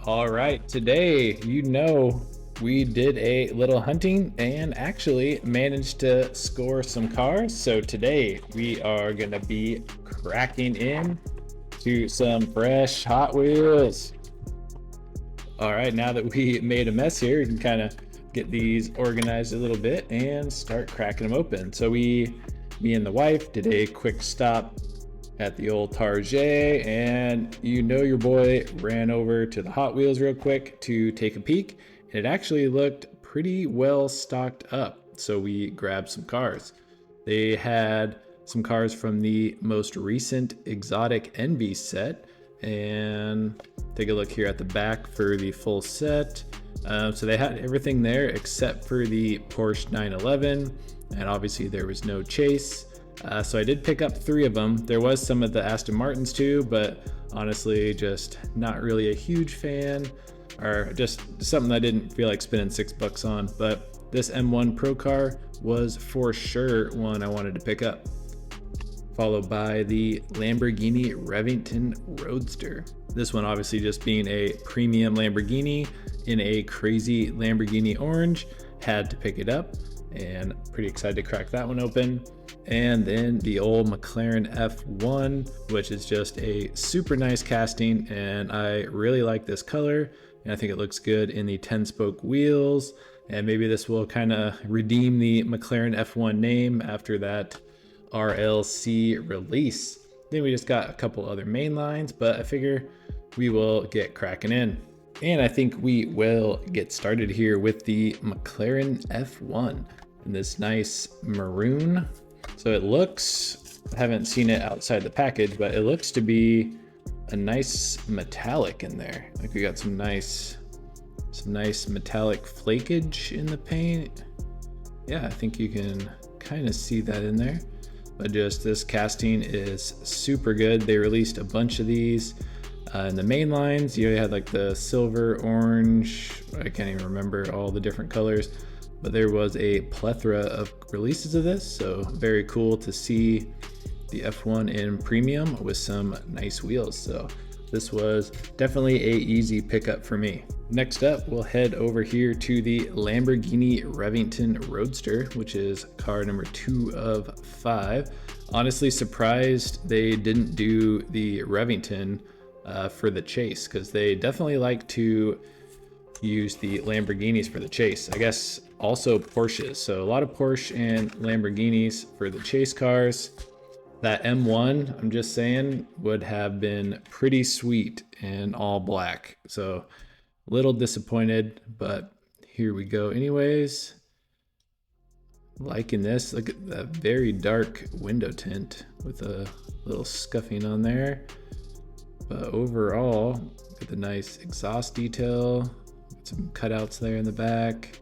All right, today, we did a little hunting and actually managed to score some cars. So today we are gonna be cracking in to some fresh Hot Wheels. All right, now that we made a mess here, we can kind of get these organized a little bit and start cracking them open. So me and the wife did a quick stop at the old Target, and your boy ran over to the Hot Wheels real quick to take a peek, and it actually looked pretty well stocked up. So we grabbed some cars. They had some cars from the most recent Exotic Envy set, and take a look here at the back for the full set. So they had everything there except for the Porsche 911, and obviously there was no chase. So I did pick up 3 of them. There was some of the Aston Martins too, but honestly, just not really a huge fan, or just something I didn't feel like spending $6 on. But this M1 Pro Car was for sure one I wanted to pick up. Followed by the Lamborghini Revington Roadster. This one obviously just being a premium Lamborghini in a crazy Lamborghini orange, had to pick it up, and pretty excited to crack that one open. And then the old McLaren F1, which is just a super nice casting, and I really like this color, and I think it looks good in the 10-spoke wheels, and maybe this will kind of redeem the McLaren F1 name after that RLC release. Then we just got a couple other main lines, but I figure we will get cracking in. And I think we will get started here with the McLaren F1 in this nice maroon. So it looks, I haven't seen it outside the package, but it looks to be a nice metallic in there. Like we got some nice metallic flakage in the paint. Yeah, I think you can kind of see that in there. But just this casting is super good. They released a bunch of these in the main lines. You had like the silver, orange, I can't even remember all the different colors, but there was a plethora of releases of this. So very cool to see the F1 in premium with some nice wheels. So this was definitely a easy pickup for me. Next up, we'll head over here to the Lamborghini Revington Roadster, which is car number 2 of 5. Honestly surprised they didn't do the Revington for the chase, because they definitely like to use the Lamborghinis for the chase. I guess also Porsches. So a lot of Porsche and Lamborghinis for the chase cars. That M1, I'm just saying, would have been pretty sweet in all black. So a little disappointed, but here we go anyways. Liking this. Look at that very dark window tint with a little scuffing on there. But overall, got the nice exhaust detail, some cutouts there in the back.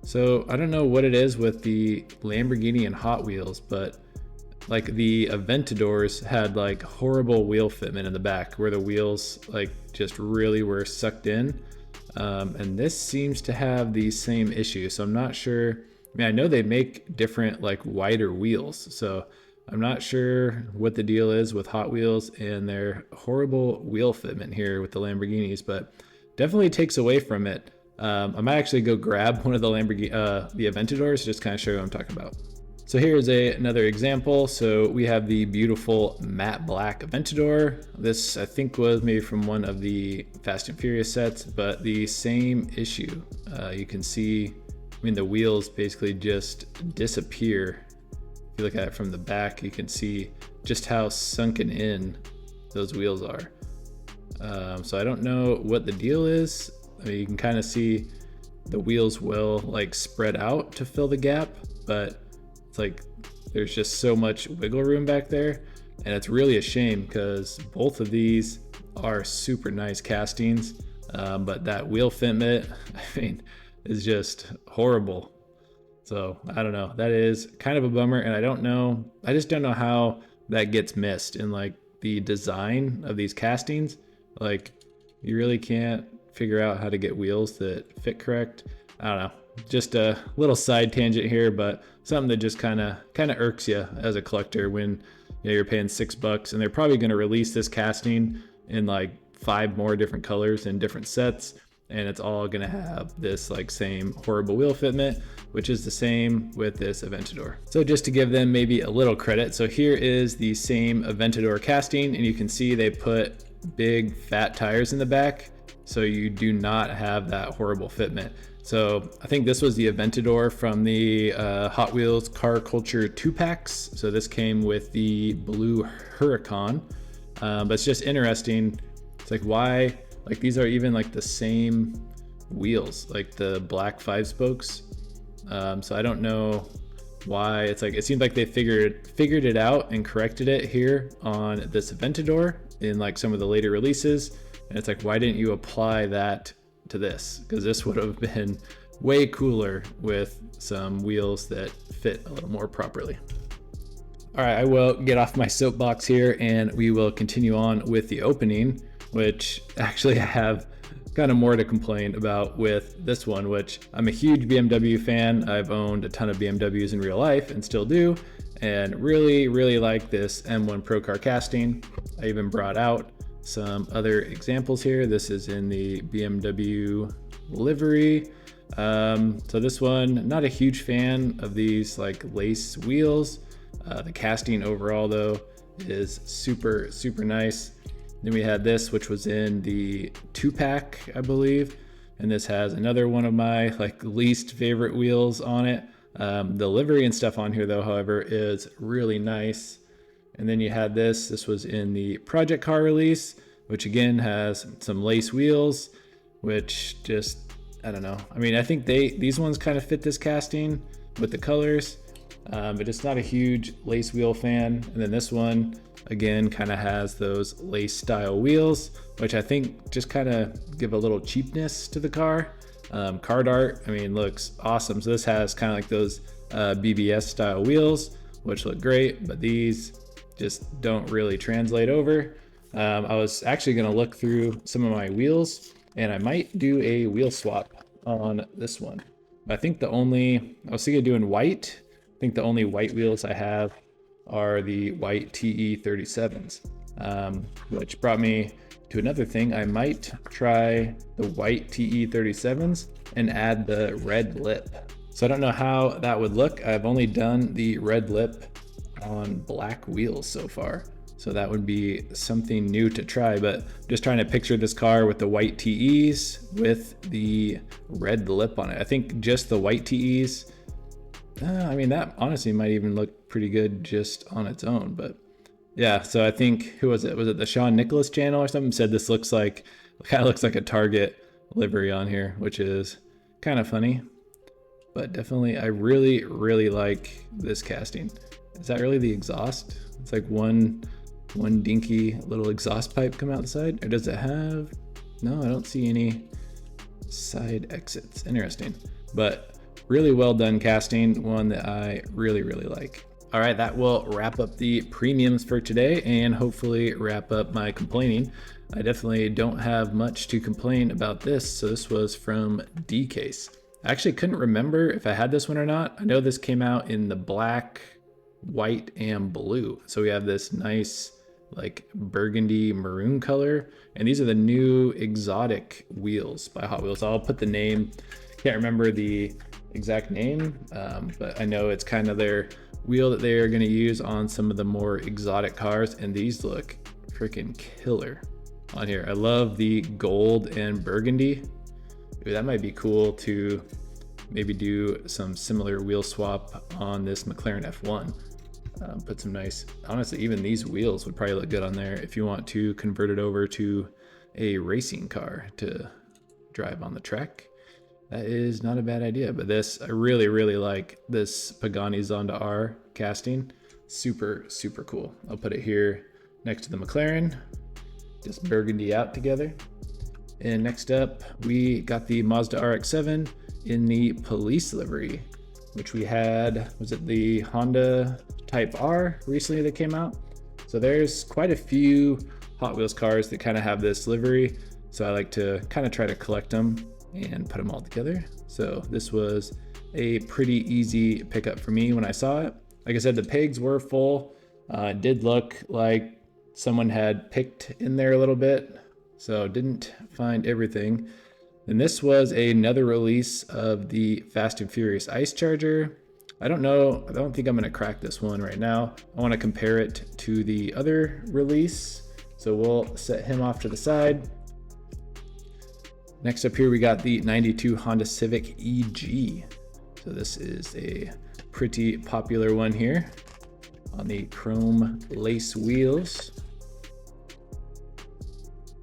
So I don't know what it is with the Lamborghini and Hot Wheels, but like the Aventadors had like horrible wheel fitment in the back where the wheels like just really were sucked in. And this seems to have the same issue. So I'm not sure. I mean, I know they make different like wider wheels. So I'm not sure what the deal is with Hot Wheels and their horrible wheel fitment here with the Lamborghinis, but definitely takes away from it. I might actually go grab one of the the Aventadors, just kind of show you what I'm talking about. So here's another example. So we have the beautiful matte black Aventador. This I think was maybe from one of the Fast and Furious sets, but the same issue. You can see, I mean, the wheels basically just disappear. If you look at it from the back, you can see just how sunken in those wheels are. So I don't know what the deal is. I mean, you can kind of see the wheels will like spread out to fill the gap, but it's like there's just so much wiggle room back there, and it's really a shame because both of these are super nice castings, but that wheel fitment, I mean, is just horrible. So I don't know, that is kind of a bummer, and I just don't know how that gets missed in like the design of these castings. Like you really can't figure out how to get wheels that fit correct. I don't know. Just a little side tangent here, but something that just kind of irks you as a collector when you're paying $6 and they're probably going to release this casting in like 5 more different colors in different sets, and it's all gonna have this like same horrible wheel fitment, which is the same with this Aventador. So just to give them maybe a little credit, so here is the same Aventador casting, and you can see they put big fat tires in the back, so you do not have that horrible fitment. So I think this was the Aventador from the Hot Wheels Car Culture 2-packs. So this came with the blue Huracan, but it's just interesting. It's like, why, like these are even like the same wheels, like the black 5 spokes. So I don't know why. It's like, it seems like they figured it out and corrected it here on this Aventador in like some of the later releases. And it's like, why didn't you apply that to this? Because this would have been way cooler with some wheels that fit a little more properly. All right, I will get off my soapbox here and we will continue on with the opening, which actually I have kind of more to complain about with this one, which I'm a huge BMW fan. I've owned a ton of BMWs in real life and still do, and really, really like this M1 Pro Car casting. I even brought out some other examples here. This is in the BMW livery. So this one, not a huge fan of these like lace wheels. The casting overall though is super, super nice. Then we had this, which was in the 2-pack, I believe. And this has another one of my like least favorite wheels on it. The livery and stuff on here though, however, is really nice. And then you had this was in the project car release, which again has some lace wheels, which just, I don't know. I mean, I think these ones kind of fit this casting with the colors, but it's not a huge lace wheel fan. And then this one, again, kind of has those lace style wheels, which I think just kind of give a little cheapness to the car. Card art, I mean, looks awesome. So this has kind of like those BBS style wheels, which look great, but these just don't really translate over. I was actually gonna look through some of my wheels and I might do a wheel swap on this one. I think I was thinking of doing white. I think the only white wheels I have are the white TE37s, which brought me to another thing. I might try the white TE37s and add the red lip. So I don't know how that would look. I've only done the red lip on black wheels so far, so that would be something new to try. But just trying to picture this car with the white TEs with the red lip on it. I think just the white TEs, I mean, that honestly might even look pretty good just on its own. But yeah, so I think, who was it the Sean Nicholas channel or something, said this kind of looks like a Target livery on here, which is kind of funny. But definitely, I really, really like this casting. Is that really the exhaust? It's like one dinky little exhaust pipe come out the side, or does it have? No, I don't see any side exits. Interesting, but really well done casting, one that I really, really like. All right, that will wrap up the premiums for today and hopefully wrap up my complaining. I definitely don't have much to complain about this. So this was from D-Case. I actually couldn't remember if I had this one or not. I know this came out in the black, white, and blue. So we have this nice like burgundy maroon color, and these are the new exotic wheels by Hot Wheels. I'll put the name, can't remember the exact name, but I know it's kind of their wheel that they are going to use on some of the more exotic cars, and these look freaking killer on here. I love the gold and burgundy. Ooh, that might be cool to maybe do some similar wheel swap on this McLaren F1. Put some nice, honestly, even these wheels would probably look good on there if you want to convert it over to a racing car to drive on the track. That is not a bad idea. But this, I really, really like this Pagani Zonda R casting. Super, super cool. I'll put it here next to the McLaren, just burgundy out together. And next up, we got the Mazda RX-7 in the police livery, which we had, was it the Honda Type R recently that came out? So there's quite a few Hot Wheels cars that kind of have this livery. So I like to kind of try to collect them and put them all together. So this was a pretty easy pickup for me when I saw it. Like I said, the pegs were full. It did look like someone had picked in there a little bit. so didn't find everything. And this was another release of the Fast and Furious Ice Charger. I don't know, I don't think I'm gonna crack this one right now. I wanna compare it to the other release. So we'll set him off to the side. Next up here, we got the 92 Honda Civic EG. So this is a pretty popular one here on the chrome lace wheels.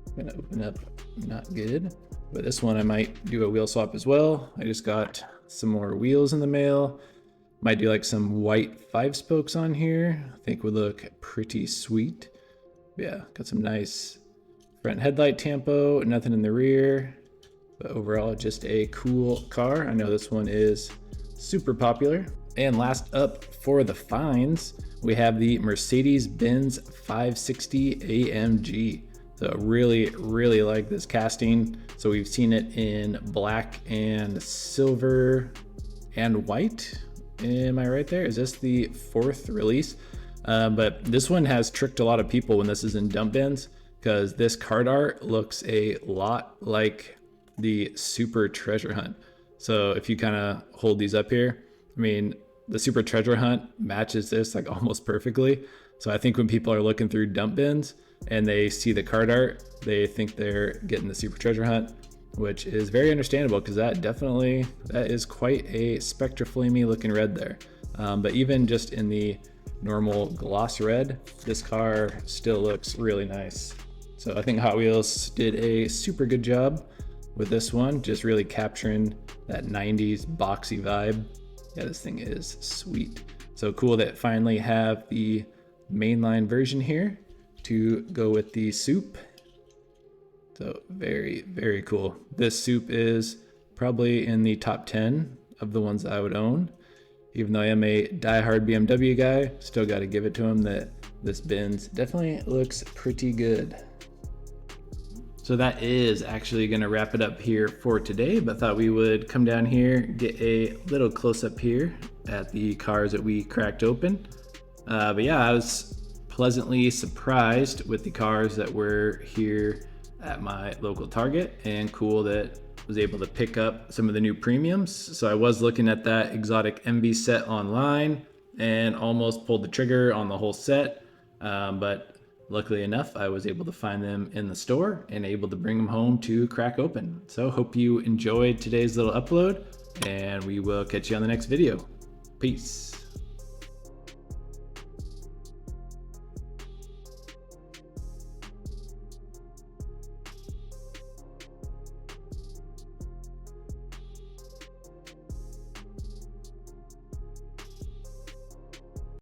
I'm gonna open up, not good. But this one I might do a wheel swap as well. I just got some more wheels in the mail. Might do like some white 5 spokes on here. I think would look pretty sweet. Yeah, got some nice front headlight tampo, nothing in the rear. But overall, just a cool car. I know this one is super popular. And last up for the finds, we have the Mercedes-Benz 560 AMG. So really, really like this casting. So we've seen it in black and silver and white. Am I right there? Is this the 4th release? But this one has tricked a lot of people when this is in dump bins, because this card art looks a lot like the Super Treasure Hunt. So if you kind of hold these up here, I mean, the Super Treasure Hunt matches this like almost perfectly. So I think when people are looking through dump bins and they see the card art, they think they're getting the Super Treasure Hunt, which is very understandable because that is quite a Spectra Flamey looking red there. But even just in the normal gloss red, this car still looks really nice. So I think Hot Wheels did a super good job with this one, just really capturing that 90s boxy vibe. Yeah, this thing is sweet. So cool that finally have the mainline version here to go with the soup. So very, very cool. This soup is probably in the top 10 of the ones I would own. Even though I am a diehard BMW guy, still got to give it to him that this Benz definitely looks pretty good. So that is actually going to wrap it up here for today, but thought we would come down here, get a little close up here at the cars that we cracked open. But yeah, I was pleasantly surprised with the cars that were here at my local Target, and cool that I was able to pick up some of the new premiums. So I was looking at that exotic MV set online and almost pulled the trigger on the whole set, but luckily enough, I was able to find them in the store and able to bring them home to crack open. So hope you enjoyed today's little upload, and we will catch you on the next video. Peace.